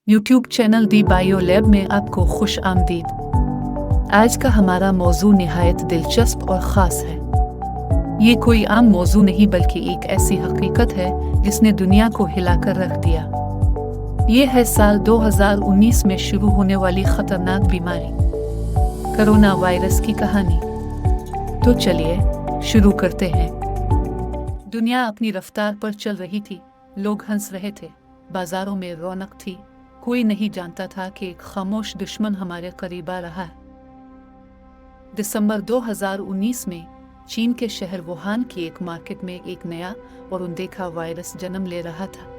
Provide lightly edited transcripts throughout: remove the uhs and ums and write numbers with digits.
YouTube channel दी bio lab में आपको खुश आमदीद। आज का हमारा मौजू निहायत दिलचस्प और ख़ास है। ये कोई आम मौजू नहीं बल्कि एक ऐसी हकीकत है जिसने दुनिया को हिलाकर रख दिया। ये है साल 2019 में शुरू होने वाली ख़तरनाक बीमारी कोरोना वायरस की कहानी। तो चलिए शुरू करते हैं। दुनिया अपनी रफ्तार पर चल रही थी, लोग हंस रहे थे, बाजारों में रौनक थी। कोई नहीं जानता था कि एक खामोश दुश्मन हमारे करीब आ रहा है। दिसंबर 2019 में चीन के शहर वुहान की एक मार्केट में एक नया और अनदेखा वायरस जन्म ले रहा था।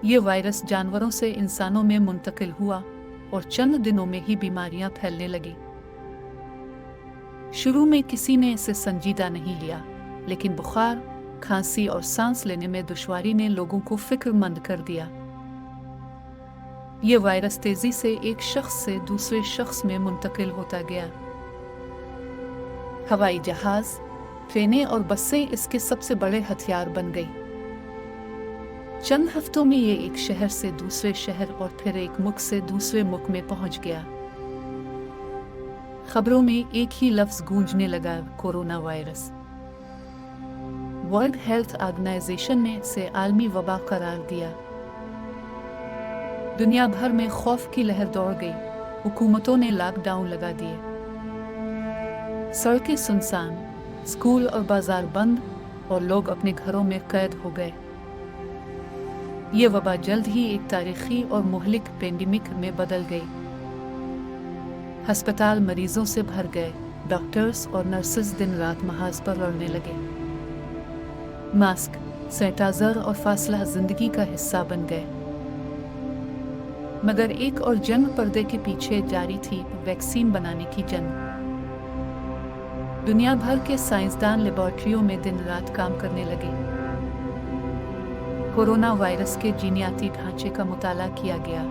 ये वायरस जानवरों से इंसानों में मुंतकिल हुआ और चंद दिनों में ही बीमारियां फैलने लगी। शुरू में किसी ने इसे संजीदा नहीं लिया, लेकिन बुखार, खांसी और सांस लेने में दुश्वारी ने लोगों को फिक्रमंद कर दिया। ये वायरस तेजी से एक शख्स से दूसरे शख्स में मुंतकिल होता गया। हवाई जहाज, ट्रेनें और बसें इसके सबसे बड़े हथियार बन गई। चंद हफ्तों में ये एक शहर से दूसरे शहर और फिर एक मुल्क से दूसरे मुल्क में पहुंच गया। खबरों में एक ही लफ्ज गूंजने लगा, corona virus. World Health Organization ने इसे आलमी वबा करार दिया। दुनिया भर में खौफ की लहर दौड़ गई। हुकूमतों ने लॉकडाउन लगा दिए, सड़कें सुनसान, स्कूल और बाजार बंद और लोग अपने घरों में कैद हो गए। ये वबा जल्द ही एक तारीखी और मुहलिक पेंडेमिक में बदल गई। अस्पताल मरीजों से भर गए, डॉक्टर्स और नर्सेज दिन रात महाज पर लड़ने लगे। मास्क, सैनिटाइजर और फासला जिंदगी का हिस्सा बन गए। मगर एक और जंग पर्दे के पीछे जारी थी, वैक्सीन बनाने की जंग। दुनिया भर के साइंसदान लेबोरेटरियों में दिन रात काम करने लगे। कोरोना वायरस के जीनियाती ढांचे का मुताला किया गया।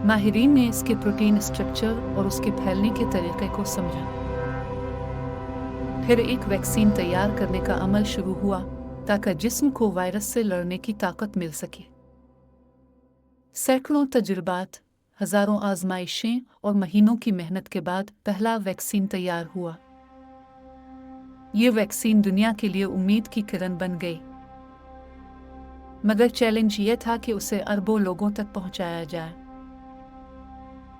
माहिरीन ने इसके प्रोटीन स्ट्रक्चर और उसके फैलने के तरीके को समझा। फिर एक वैक्सीन तैयार करने का अमल शुरू हुआ ताकि जिस्म को वायरस से लड़ने की ताकत मिल सके। सैकड़ों तजुर्बात, हजारों आजमाइशें और महीनों की मेहनत के बाद पहला वैक्सीन तैयार हुआ। ये वैक्सीन दुनिया के लिए उम्मीद की किरण बन गई। मगर चैलेंज ये था कि उसे अरबों लोगों तक पहुंचाया जाए।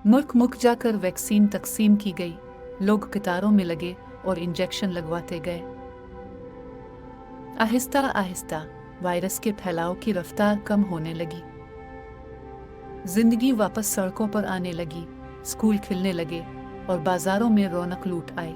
मुल्क मुल्क जाकर वैक्सीन तकसीम की गई। लोग कतारों में लगे और इंजेक्शन लगवाते गए। आहिस्ता आहिस्ता वायरस के फैलाव की रफ्तार कम होने लगी। जिंदगी वापस सड़कों पर आने लगी, स्कूल खिलने लगे और बाजारों में रौनक लूट आई।